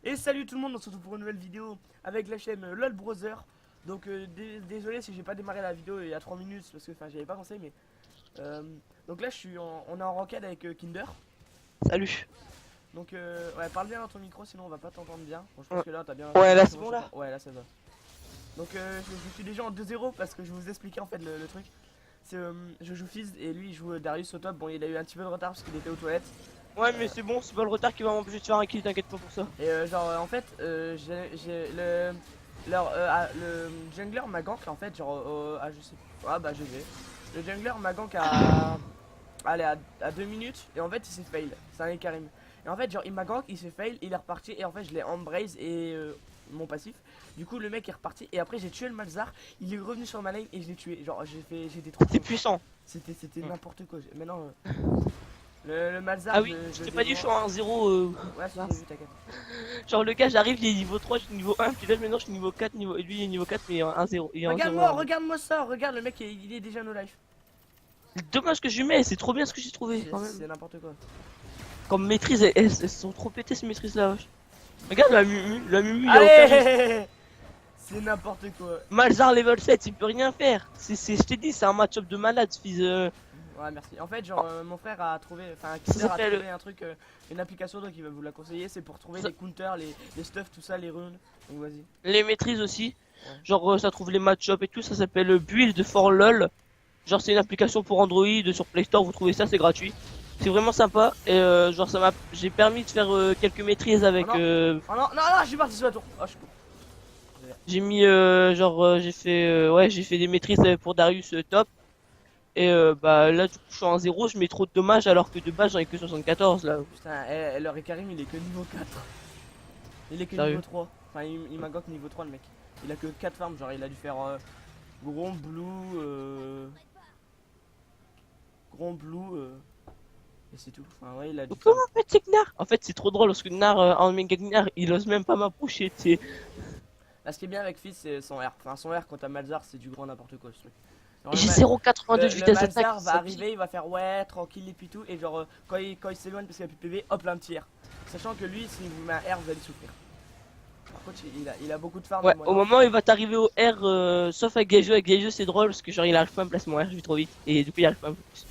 Et salut tout le monde, on se retrouve pour une nouvelle vidéo avec la chaîne LOL Brother. Donc désolé si j'ai pas démarré la vidéo il y a 3 minutes parce que j'avais pas pensé mais euh, donc là on est en ranked avec Kinder. Salut. Donc ouais, parle bien dans ton micro sinon on va pas t'entendre bien. Bon, je pense Ouais, que là t'as bien ouais, là c'est c'est bon, bon là. ouais là ça va. Donc je suis déjà en 2-0 parce que je vous expliquais en fait le truc. C'est je joue Fizz et lui il joue Darius au top. Bon, il a eu un petit peu de retard parce qu'il était aux toilettes. Ouais, mais c'est bon, c'est pas le retard qui va m'empêcher de faire un kill, t'inquiète pas pour ça. Et genre en fait j'ai le jungler m'a gank en fait genre je sais pas, ah bah je vais. Le jungler m'a gank allez, à 2 minutes et en fait il s'est fail. C'est un Karim. Et en fait genre il m'a gank, il s'est fail, il est reparti et en fait je l'ai embrace et mon passif. Du coup le mec est reparti et après j'ai tué le Malzar, il est revenu sur ma lane et je l'ai tué. Genre j'étais trop C'est con. puissant. C'était Mm. n'importe quoi. Maintenant le Malzar Ah oui, je je t'ai pas dit je défends. suis en 1-0. Ouais, si j'ai Mince. vu, t'inquiète. Genre le gars, j'arrive, il est niveau 3, je suis niveau 1, puis là maintenant je suis niveau 4, et lui il est niveau 4, mais il est en 1-0. Il est en 0 Regarde-moi, 1. regarde-moi ça, regarde le mec il est déjà no life. Dommage que je lui mets, c'est trop bien ce que j'ai trouvé quand même. C'est n'importe quoi. Comme maîtrise, elles sont trop pétées ces maîtrises là, wesh. Regarde la Mumu, il a aucun risque. Allez. C'est n'importe quoi. Malzar level 7, il peut rien faire. Je t'ai dit, c'est un match-up de malade, fils. Ouais, merci. En fait, genre, mon frère a trouvé, enfin, Ça Kinder a s'appelle. trouvé un truc, une application, donc il va vous la conseiller. C'est pour trouver Ça- les counters, les stuff, tout ça, les runes. Donc vas-y. Les maîtrises aussi. Ouais. Genre ça trouve les match-up et tout, ça s'appelle Build for LOL. Genre c'est une application pour Android sur Play Store, vous trouvez ça, c'est gratuit. C'est vraiment sympa et genre j'ai permis de faire quelques maîtrises Oh avec non, oh non, non, non, je suis parti sur la tour. Oh, je suis con. j'ai mis j'ai fait ouais, j'ai fait des maîtrises pour Darius top et bah là du coup je suis en 0, je mets trop de dommages alors que de base j'en ai que 74 là. Putain, leur Karim, il est que niveau 4. Il est que niveau Sérieux. 3. Enfin, il m'a got niveau 3 le mec. Il a que 4 farms, genre, il a dû faire Grand Blue, Grand Blue, et c'est tout. Enfin, ouais, il a dû Donc, faire. comment en fait c'est que Gnar? En fait c'est trop drôle parce que Gnar en méga Gnar, il ose même pas m'approcher, tu sais. Là, ce qui est bien avec Fizz, c'est son R. Enfin, son R, quand t'as Malzar, c'est du grand n'importe quoi ce truc. Genre, J'ai 0,82 de le vitesse d'attaque, Malzar va ça pique. arriver, il va faire ouais, tranquille et puis tout. Et genre, quand il s'éloigne parce qu'il a plus de PV, hop là, un petit R. Sachant que lui, s'il vous met un R, vous allez souffrir. Par contre, il a beaucoup de farm, Ouais, moi au non. moment où il va t'arriver au R, sauf avec Gageux c'est drôle parce que genre il arrive pas à me placer mon R, je vais trop vite et du coup il arrive pas à me placer.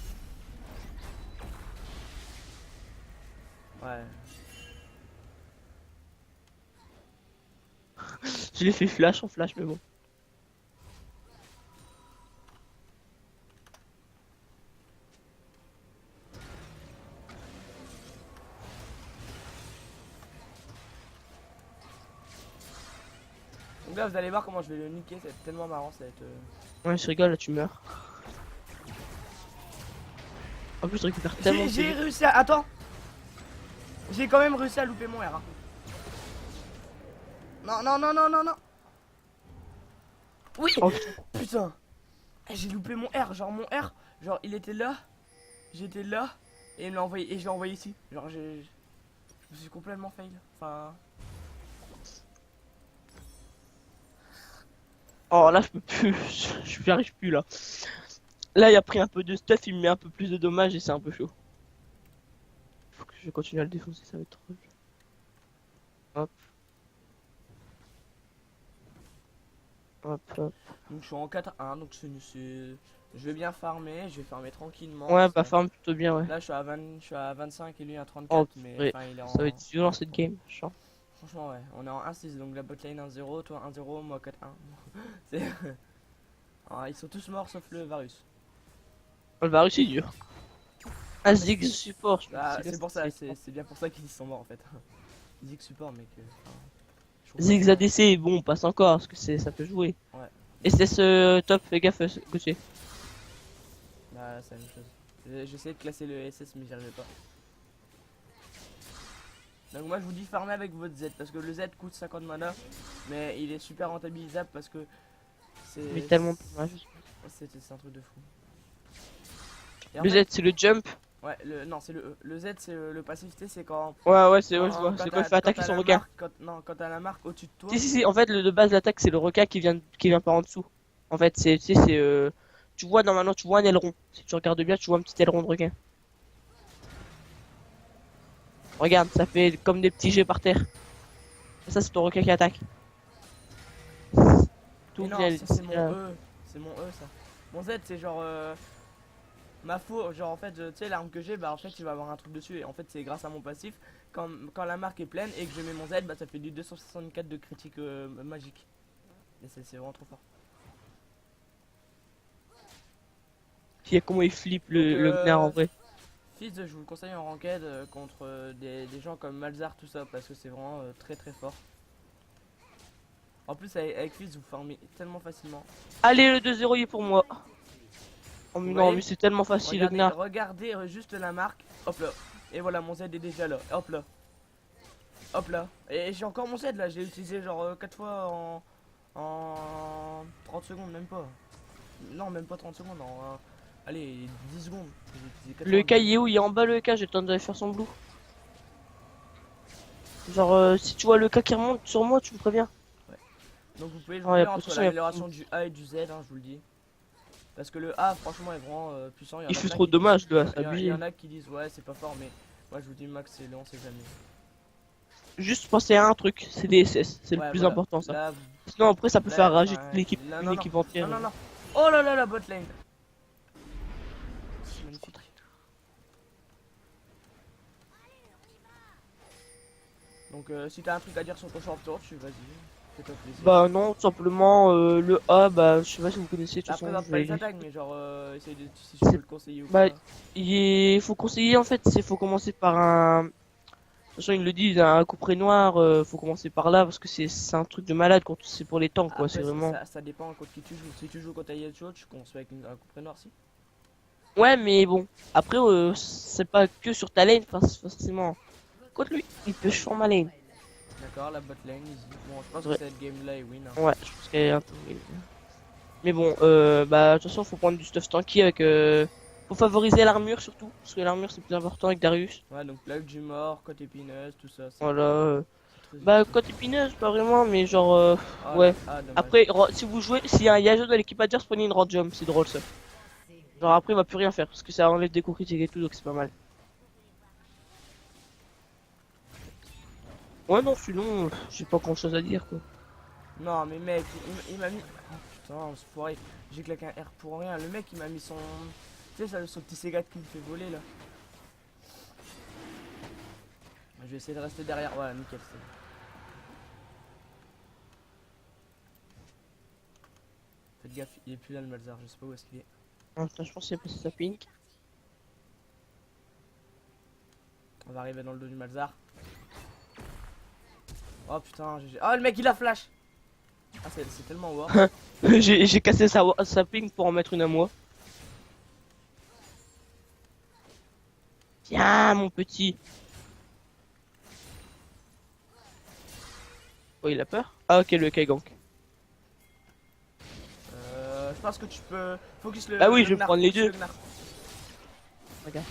Ouais. Je l'ai fait flash en flash mais bon. Donc là, vous allez voir comment je vais le niquer, ça va être tellement marrant, ça va être. Ouais, je rigole là, tu meurs. En plus je récupère tellement de J'ai PV. réussi à. Attends! J'ai quand même réussi à louper mon R. Hein. Non, non, non, non, non, non! Oui! Oh putain. Putain! J'ai loupé mon R, genre mon R, genre il était là, j'étais là, et il me l'a envoyé, et je l'ai envoyé ici. Genre je me suis complètement fail. Enfin, Oh là je peux plus, j'y arrive plus là. Là il a pris un peu de stuff, il me met un peu plus de dommages et c'est un peu chaud. Faut que je continue à le défoncer, ça va être trop. Hop. Hop hop. donc je suis en 4-1, donc je vais bien farmer, je vais farmer tranquillement. Ouais Parce bah que farm plutôt bien ouais. là je suis à 25 et lui à Oh 34, mais purée, enfin il est ça va en. être violent cette game, chiant. Franchement, ouais, on est en 1-6, donc la botlane 1-0, toi 1-0, moi 4-1. C'est. Ah, ils sont tous morts sauf le Varus. On va réussir dur. Ah Ziggs support, je me Ah, dis, c'est pour ça, c'est bien pour ça qu'ils sont morts en fait. Ils disent que support, mec. Je trouve Ziggs ça. ADC, bon, passe encore, parce que ça peut jouer. Ouais, SS top, fais gaffe, Gauthier. bah c'est la même chose. J'essaie de classer le SS, mais j'y arrivais pas. Donc moi je vous dis farmer avec votre Z parce que le Z coûte 50 mana, mais il est super rentabilisable parce que Mais c'est tellement dommage. c'est un truc de fou. Et en Le fait, Z, c'est le jump. ouais, non c'est le E. Le Z c'est le passif, c'est quand Ouais, ouais, je vois. C'est quand il fait quand attaquer t'as son la requin. marque, non quand t'as la marque au-dessus de toi. Si, en fait, de base, l'attaque, c'est le requin qui vient par en dessous. En fait, tu sais, tu vois, normalement, tu vois un aileron. Si tu regardes bien, tu vois un petit aileron de requin. Regarde, ça fait comme des petits jets par terre. Ça, c'est ton requin qui attaque. Tout Mais non, vient- ça c'est mon E. C'est mon E ça. Mon Z c'est genre ma faux, genre en fait, tu sais l'arme que j'ai, bah en fait il va avoir un truc dessus et en fait c'est grâce à mon passif, quand la marque est pleine et que je mets mon Z, bah ça fait du 264 de critique magique. Et c'est vraiment trop fort. Puis, comment il flippe le Donc, Gnar en vrai. Fizz, je vous le conseille en ranked contre des gens comme Malzar, tout ça, parce que c'est vraiment très très fort. En plus, avec Fizz, vous farmez tellement facilement. Allez, le 2-0 il est pour moi. Oh, mais Vous non, voyez, mais c'est tellement facile le Gnar. regardez juste la marque, hop là. Et voilà, mon Z est déjà là, hop là. Hop là. Et j'ai encore mon Z là, j'ai utilisé genre 4 fois en 30 secondes, même pas. Non, même pas 30 secondes, allez, 10 secondes. J'ai utilisé 4 Le fois K il est où? Il est en bas le K, j'ai le temps d'aller faire son blue. Genre, si tu vois le K qui remonte sur moi, tu me préviens. Donc vous pouvez Oh, y jouer a pas de entre souci, l'amélioration du A et du Z, hein, je vous le dis. Parce que le A, franchement, est vraiment puissant. Il En a fait plein trop qui de dommages, disent- le A, c'est il y abusé. en a qui disent, ouais, c'est pas fort, mais moi je vous dis, max, c'est long, c'est jamais. Juste penser à un truc, c'est des SS, c'est le Ouais, plus voilà. important ça. Là, Sinon après ça peut faire rager toute enfin, l'équipe, là, une non, non, équipe entière. non, non, non. Oh là là, la bot lane. C'est magnifique. Donc si t'as un truc à dire sur ton short tour, vas-y, fais-toi plaisir. Bah non, tout simplement le A, bah je sais pas si vous connaissez de toute Après, façon. va Je pas vais- les attaques, mais genre, essaye de, si je peux le conseiller ou Bah pas. faut conseiller en fait, c'est faut commencer par un. De toute façon ils le disent, un couperet noir, faut commencer par là parce que c'est un truc de malade quand c'est pour les tanks quoi, c'est Après, vraiment. ça dépend contre qui tu joues. Si tu joues contre Ayatollah, tu commences avec un coup noir, si. Ouais mais bon, après c'est pas que sur ta lane, forcément. Contre lui, il peut changer ma lane. D'accord, la bot lane, easy. Bon, je pense Ouais. que cette game là est win. Hein. Ouais, je pense qu'elle est un peu. Mais bon, bah de toute façon faut prendre du stuff tanky avec faut favoriser l'armure surtout, parce que l'armure c'est plus important avec Darius. Ouais, donc plaque du mort, côte épineuse, tout ça. Voilà. C'est très Bah utile. côté épineuse pas vraiment, mais genre Ah, ouais. ah, dommage. Après si vous jouez, s'il y a un Yasuo dans l'équipe adverse, prenez une rod jump, c'est drôle ça. Genre après il va plus rien faire parce que ça enlève des coups critiques et tout, donc c'est pas mal. Ouais non sinon j'ai pas grand chose à dire quoi. Non, mais mec, il m'a mis. Oh putain, c'est foiré. J'ai claqué un R pour rien. Le mec, il m'a mis son. Tu sais, son petit Sega qui me fait voler là. Je vais essayer de rester derrière. Voilà, nickel. Faites gaffe, il est plus là le Malzar. Je sais pas où est-ce qu'il est. Ah, putain, je pense qu'il a passé sa pink. On va arriver dans le dos du Malzar. Oh putain, GG. Oh, le mec, il a flash. Ah, c'est tellement war. J'ai cassé sa ping pour en mettre une à moi. Tiens, mon petit. Oh, il a peur? Ah, ok, le K-Gank. Je pense que tu peux focus le. Ah oui, le je vais Gnar, prendre les focus deux. le Gnar. Regarde.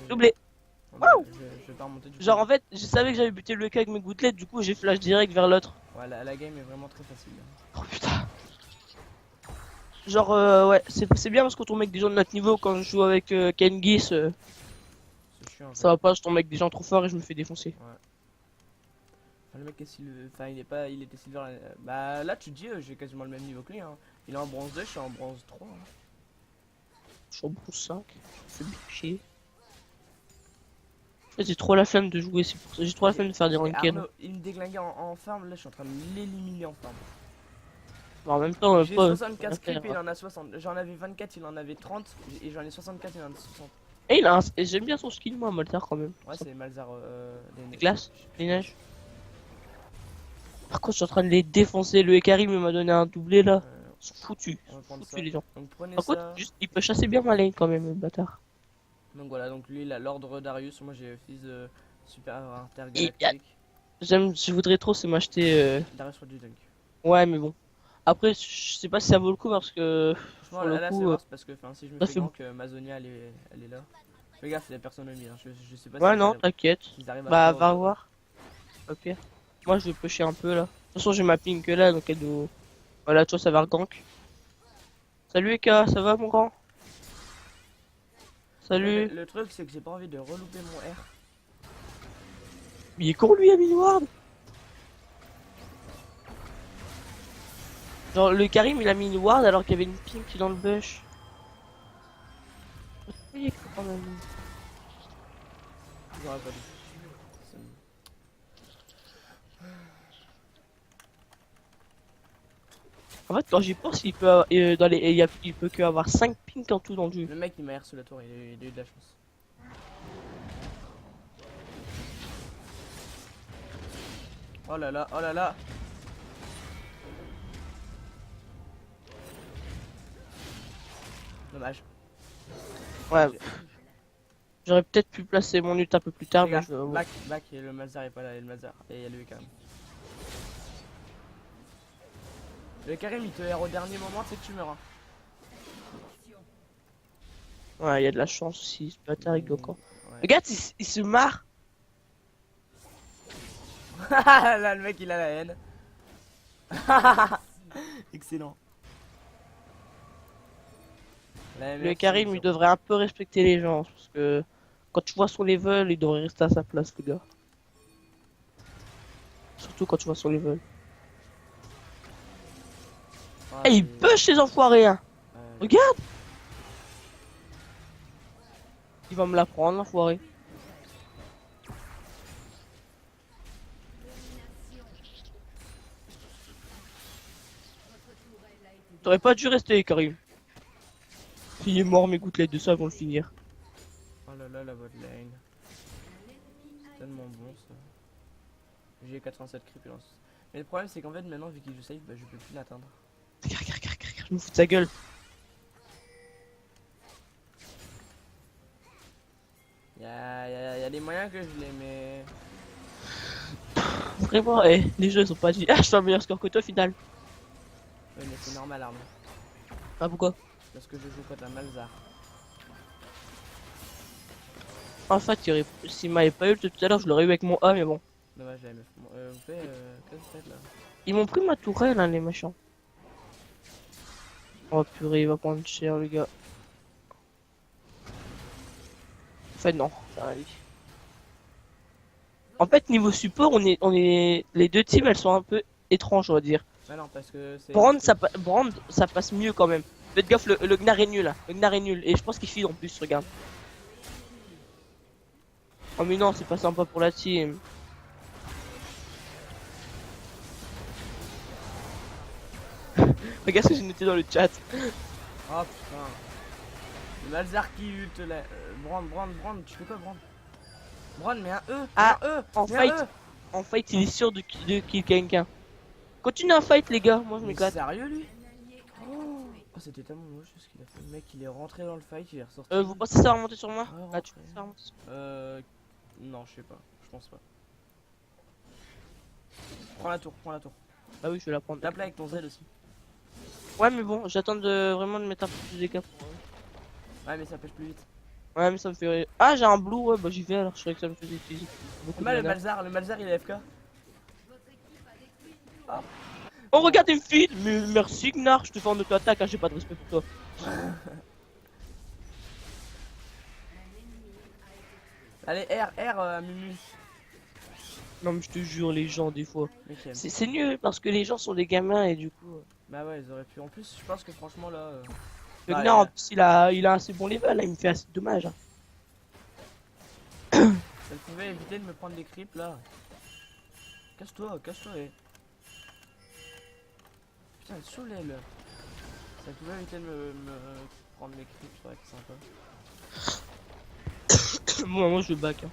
Doublé. Wow. Je vais pas remonter du coup. Genre, en fait, je savais que j'avais buté le K avec mes gouttelettes, du coup, j'ai flash direct vers l'autre. Ouais, la game est vraiment très facile. Oh putain. Genre, ouais, c'est bien parce que ton mec des gens de notre niveau, quand je joue avec Kengis, C'est chiant. En fait. ça va pas, je tombe avec des gens trop forts et je me fais défoncer. Enfin, le mec est silver. Enfin, il est pas. Il était silver. Bah là, tu te dis, j'ai quasiment le même niveau que lui. Hein. Il est en bronze 2, je suis en bronze 3. Hein. Je suis en bronze 5, c'est bien chier. En fait, j'ai trop la flemme de jouer, c'est pour ça. J'ai trop la flemme de faire des Et ranked. Arnaud, il me déglinguait en farm. Là, je suis en train de l'éliminer en farm. En même temps, J'ai pas. 64 rien creep, faire, il en a 60. J'en avais 24, il en avait 30. Et j'en ai 64, il en a 60. Et et j'aime bien son skin, moi, Moltar quand même. Ouais, c'est Malzar des Les neiges. glaces, les neiges. Par contre, je suis en train de les défoncer. Le Ekarim il m'a donné un doublé là. Ils sont foutus. On va Ils sont prendre ça. foutus les gens. Donc prenez Par ça. contre, juste, il peut chasser bien ma lane quand même, le bâtard. Donc voilà, donc lui, il a l'ordre Darius. Moi, j'ai fils super Et intergalactique. je voudrais trop, c'est m'acheter. Darius pour du dunk. Ouais, mais bon. Après, je sais pas si ça vaut le coup parce que. Franchement, Pour le là, coup, c'est worse parce que si je me ça fais fait gank, Mazonia, elle est là. Fais gaffe, il y a personne au milieu. Hein. Je sais pas Ouais, si non, t'inquiète. ils arrivent à Bah, score, va voir. Au pire. Moi, je vais pusher un peu là. De toute façon, j'ai ma ping que là, donc elle doit. Voilà, toi, ça va gank. Salut Eka, ça va mon grand? Salut. Le truc, c'est que j'ai pas envie de relouper mon R. Il est con lui, Amine Ward. Genre, le Karim, il a mis une ward alors qu'il y avait une pink dans le bush. Oui, quand même. J'aurais pas dû. C'est- En fait, quand j'y pense, il peut, dans les, il peut que avoir 5 pinks en tout dans le jeu. Le mec, il m'a R sous la tour, il a eu de la chance. Oh là là, oh là là. Dommage. Ouais. J'aurais peut-être pu placer mon ult un peu plus tard, mais Regarde, je... back, et le Malzar est pas là, et le Malzar, et il y a lui quand même. Le Karim, il te R au dernier moment, c'est que tu meurs. Hein. Ouais, il y a de la chance aussi, ce bâtard il encore. Ouais. Regarde, il se marre. Là, le mec, il a la haine. Excellent. Là, Le merci, Karim, il Jean. devrait un peu respecter les gens, parce que quand tu vois son level, il devrait rester à sa place, le gars. Surtout quand tu vois son level. Ah, Et il c'est- push ces enfoirés, hein. ouais. Regarde. Il va me la prendre, l'enfoiré. T'aurais pas dû rester, Karim. Il est mort, mes gouttelettes de ça vont le finir. Oh là là, la bot lane. C'est tellement bon ça. J'ai 87 creep et lance. Mais le problème, c'est qu'en fait, maintenant, vu qu'il joue safe, bah, je peux plus l'atteindre. Regarde, je me fous de sa gueule. Y'a des moyens que je l'ai, mais. Vraiment, les jeux sont pas dit. Ah, je fais un meilleur score que toi, final. Oui, mais c'est normal, Arnaud. Ah, pourquoi? Parce que je joue contre la Malzar. En fait, s'il m'avait pas eu tout à l'heure, je l'aurais eu avec mon A, mais bon. Dommage, la MF. Bon, vous faites, qu'est-ce que vous faites là? Ils m'ont pris ma tourelle, hein, les machins. Oh purée, il va prendre cher, le gars. En fait, non, ça va aller. En fait, niveau support, les deux teams, elles sont un peu étranges, on va dire. Ah non, parce que c'est. Brand, Brand, ça passe mieux quand même. Faites gaffe, le Gnar est nul, là. Le Gnar est nul. Et je pense qu'il file en plus, regarde. Oh mais non, c'est pas sympa pour la team. Regarde ce que j'ai noté dans le chat. Oh putain. Le Malzar qui ult là. Brand, tu fais quoi, Brand? Brand, mais un E! Ah, un E! en mais un fight. E. En fight, il est sûr de kill quelqu'un. Continue un fight, les gars. Moi, je Mais m'éclate. sérieux lui? Oh, c'était tellement moche ce qu'il a fait. Le mec il est rentré dans le fight, il est ressorti. Vous pensez ça va remonter sur moi? Ouais, Ah, tu rentré. penses ça va remonter sur Non, je sais pas, je pense pas. Prends la tour, prends la tour. Ah oui, je vais la prendre. Tape là avec ton Z aussi. Ouais, mais bon, j'attends vraiment de mettre un peu plus de dégâts pour. Ouais, mais ça pêche plus vite. Ouais, mais ça me fait. Ah, j'ai un blue, ouais, bah j'y vais alors. Je croyais que ça me faisait utiliser beaucoup de Mal mana. le Malzar il est FK. Oh, regarde, il me feed! Mais merci, Gnar, je te fais en auto-attaque, hein, j'ai pas de respect pour toi. Allez, R, Mumu. Non, mais je te jure, les gens, des fois. Mec, il aime. C'est nul parce que les gens sont des gamins et du coup. Bah ouais, ils auraient pu. En plus, je pense que franchement là. Le Ah, Gnar, en plus, il a un assez bon level, là, il me fait assez de dommages. Hein. Ça pouvait éviter de me prendre des creeps là. Casse-toi, casse-toi. Putain, elle saoulait là. Ça pouvait éviter de me prendre mes creeps, ça aurait été sympa. Moi, je back. Hein.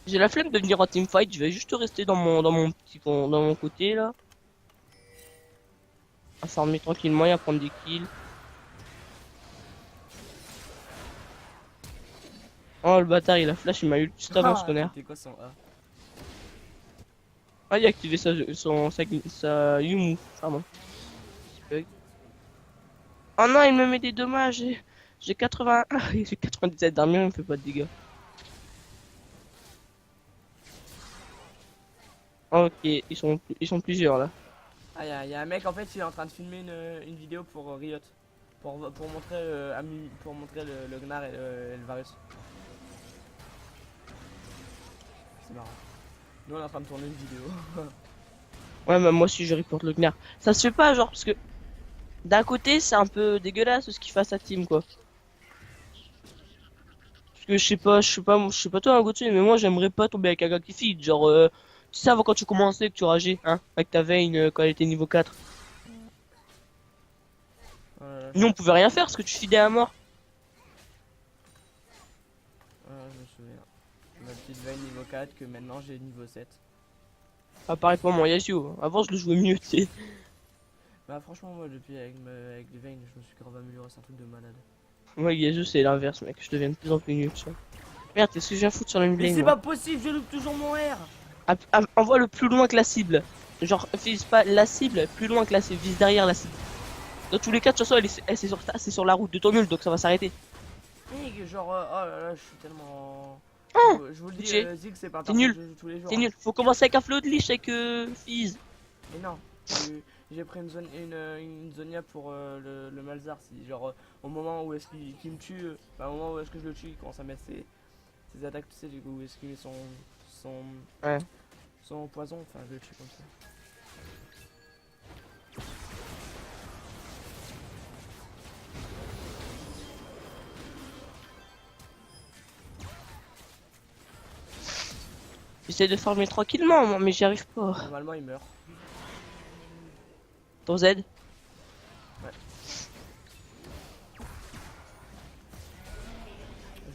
J'ai la flemme de venir en teamfight, je vais juste rester dans mon côté là. À farmer tranquillement et à prendre des kills. Oh le bâtard il a flash, il m'a eu juste avant ce connard. C'était quoi son A? Ah il a activé sa Yumu, pardon. Petit bug. Oh non il me met des dommages, j'ai 81, j'ai 97 d'armure, il me fait pas de dégâts. Ok, ils sont plusieurs là. Ah, y a un mec en fait, il est en train de filmer une vidéo pour Riot. pour montrer, pour montrer le Gnar et le Varus. C'est marrant. Nous on est en train de tourner une vidéo. Ouais, mais moi aussi je reporte le Gnar. Ça se fait pas, genre, parce que d'un côté, c'est un peu dégueulasse ce qu'il fait à sa team, quoi. Parce que je sais pas toi, hein, Gauthier, mais moi j'aimerais pas tomber avec un gars qui feed. Genre, tu sais, avant quand tu commençais, que tu rageais, hein, avec ta Vayne quand elle était niveau 4. Nous on pouvait rien faire parce que tu feedais à mort. Je me souviens. Ma petite Vayne niveau 4 que maintenant j'ai niveau 7. Ah, pareil pour moi, Yasuo. Avant je le jouais mieux, tu sais. Bah franchement moi depuis avec les Vayne je me suis grave amélioré, c'est un truc de malade. Moi, Yasuo c'est l'inverse, mec. Je deviens de plus en plus nul, tu vois. Merde, qu'est-ce que je viens foutre sur la Mais lane, c'est moi. pas possible, je loupe toujours mon R. Envoie le plus loin que la cible. Genre, vise pas la cible, plus loin que la cible, vise derrière la cible. Dans tous les cas, de toute façon, c'est sur la route de ton nul, donc ça va s'arrêter. Mec, genre, oh là là, je suis tellement... Oh, je vous le dis, Gauthier, Zig c'est pas un t'es personnage nul. que je joue tous les jours. C'est Hein. nul. Faut commencer avec un flow de leash avec Fizz. Mais non, j'ai pris une Zonia pour le Malzar. Si, genre, au moment où est-ce qu'il me tue, enfin, au moment où est-ce que je le tue, il commence à mettre ses attaques, tu sais, du coup, où est-ce qu'il met son, Ouais. son poison, enfin, je le tue comme ça. J'essaie de farmer tranquillement, moi, mais j'y arrive pas. Normalement, il meurt. Ton Z. Ouais.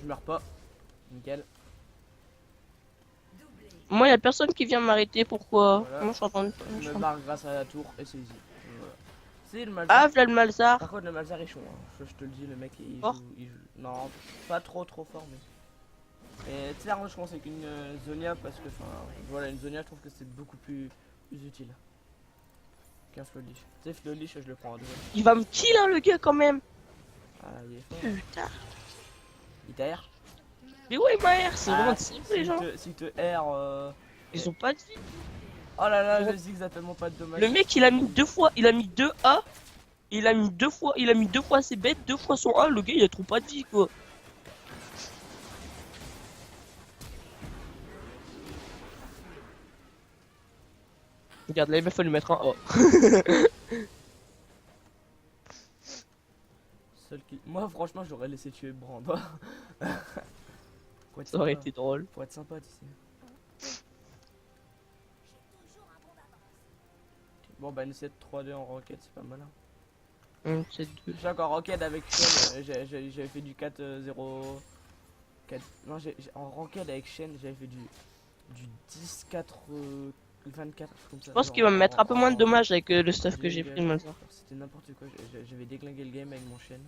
Je meurs pas. Nickel. Moi, y a personne qui vient m'arrêter, pourquoi? Voilà. Moi, je suis en train de... Je me barre grâce à la tour et c'est easy. Voilà. C'est le Malzar. Ah, v'là le Malzar. Par contre, le Malzar est chaud. Hein. Je te le dis, le mec Fort. il joue. Non, pas trop fort, mais. Et tu sais, moi je commence avec une Zonia parce que, enfin, voilà, une Zonia, je trouve que c'est beaucoup plus utile qu'un Floodlish. Tu sais, Floodlish, je le prends à deux. Il va me kill, hein, le gars, quand même. Ah, il est fort. Putain. Il t'a R. Mais ouais, ma R, c'est vraiment si, simple, les gens. si te R. Ils ont pas de vie. Oh là là, le Ziggs a tellement pas de dommages. Le mec, il a mis deux fois, il a mis deux A. Il a mis deux fois ses bêtes, deux fois son A. Le gars, il a trop pas de vie, quoi. Regarde, là, il va falloir lui mettre un A. Seul qui... Moi, franchement, j'aurais laissé tuer Brand. Pour être Ça aurait sympa. été drôle. Pour être sympa, tu sais. Bon, bah, une 7-3-2 en rocket, c'est pas mal. Hein. C'est deux. Je sais qu'en ranked avec Shen, j'avais fait du 4-0. Non, en ranked avec Shen, j'avais fait du 10-4, 24, comme ça. Je pense qu'il va me mettre un peu moins de dommages avec le stuff que j'ai pris, le Malzar. C'était n'importe quoi, j'avais déglingué le game avec mon Shen.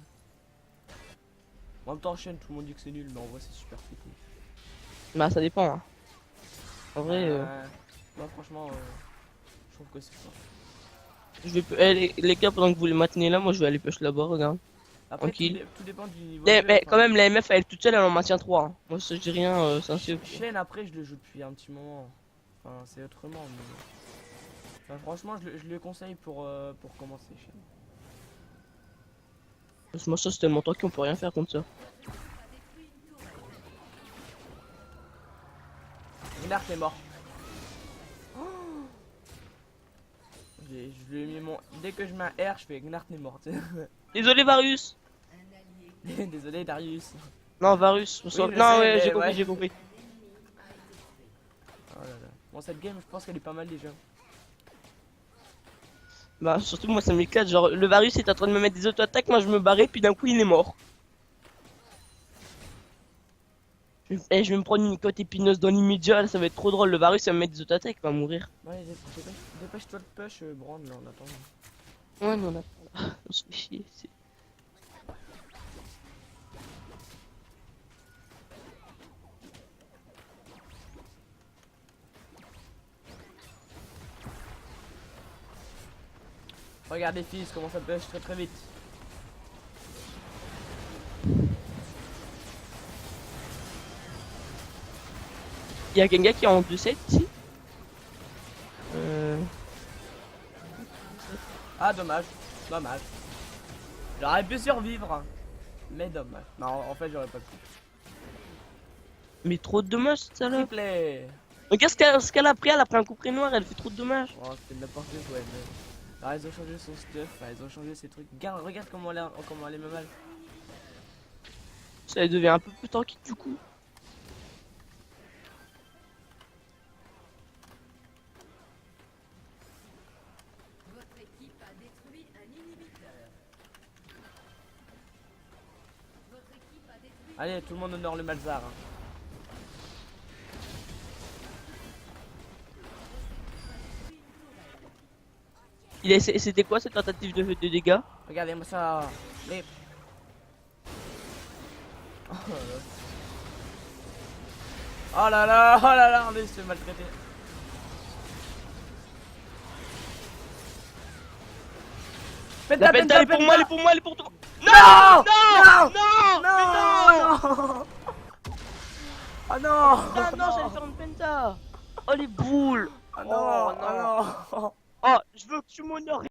En même temps, Shen, tout le monde dit que c'est nul, mais en vrai, c'est super pété. Bah, ça dépend, hein. En vrai, Moi, franchement, je trouve que c'est fort. je vais... les gars, pendant que vous les maintenez là, moi, je vais aller push là-bas, regarde. Après, Tranquille. tout dépend du niveau. Mais quand même, la MF, elle toute seule, elle en maintient 3. Hein. Moi, ça, je dis rien, c'est un sûr. Shen, après, je le joue depuis un petit moment. Enfin, c'est autrement, mais... Enfin, franchement, je le conseille pour commencer, Shen. Parce que moi, ça, c'est tellement tanky, on peut rien faire contre ça. Gnart est mort. Je lui ai mis mon... Dès que je mets un R, je fais Gnart est mort. Désolé, Varus. Désolé, Darius. Non, Varus. Oui, Non, je sais, ouais, mais j'ai compris, ouais. j'ai compris. Oh là là. Bon, cette game, je pense qu'elle est pas mal déjà. Bah, surtout, moi, ça m'éclate. Genre, le Varus est en train de me mettre des auto-attaques, moi, je me barrais, puis d'un coup, il est mort. Et je vais me prendre une cote épineuse dans l'immédiat, là, ça va être trop drôle. Le Varus, il va me mettre des auto-attaques, il va mourir. Ouais, dépêche-toi de push, Brand, là, en attendant. Ouais, non, on se fait chier. Regardez, fils, comment ça push très vite. Il y a Genga qui est en 2-7 ici. Ah, dommage. Dommage. J'aurais pu survivre. Mais dommage. Non, en fait, j'aurais pas pu. Mais trop de dommages, cette salope. Triplé. Regarde ce qu'elle a pris, elle a pris un coup près noir, elle fait trop de dommages. Oh, c'était n'importe quoi. Mais... Alors, ils ont changé son stuff, ils ont changé ses trucs. Regarde comment elle est mal. Ça devient un peu plus tranquille du coup. Votre équipe a détruit un inhibiteur. Votre équipe a détruit. Allez, tout le monde honore le Malzar. Hein. C'était quoi cette tentative de dégâts? Regardez-moi ça. Les... Oh là là, oh là là, on est se fait maltraiter. La penta, elle est pour moi, elle est pour moi, elle est pour toi. Non, Non, non, non, non. Oh non. Ah non, j'allais faire une penta. Oh les boules. Oh non, Oh oh non. Oh, je veux que tu m'honores.